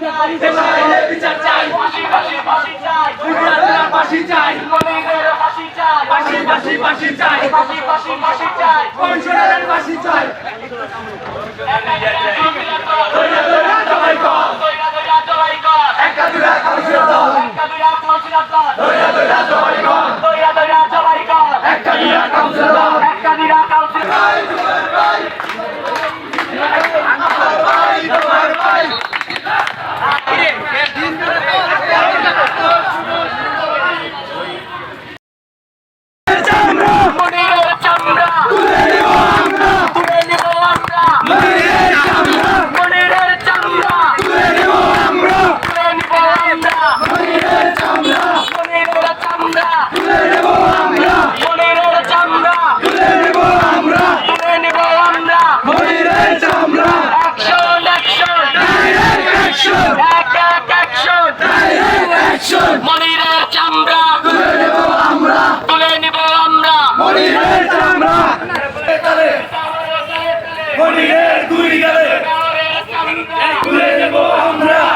দেশাইলে বিচার চাই, গুজরাটের ফাঁসি চাই, ফাঁসি ফাঁসি ফাঁসি চাই, কমিশনারের ফাঁসি চাই। দইরা দইরা জবাই কর, একটা দুইটা কাউন্সিলর দল, দইরা দইরা জবাই কর, একটা দুইটা কাউন্সিলর দল, তোমার ভাই মনিরের চামড়া তুলে নিব আমরা, মনিরের চামড়া মনিরের দুই গেলে তুলে নেব আমরা।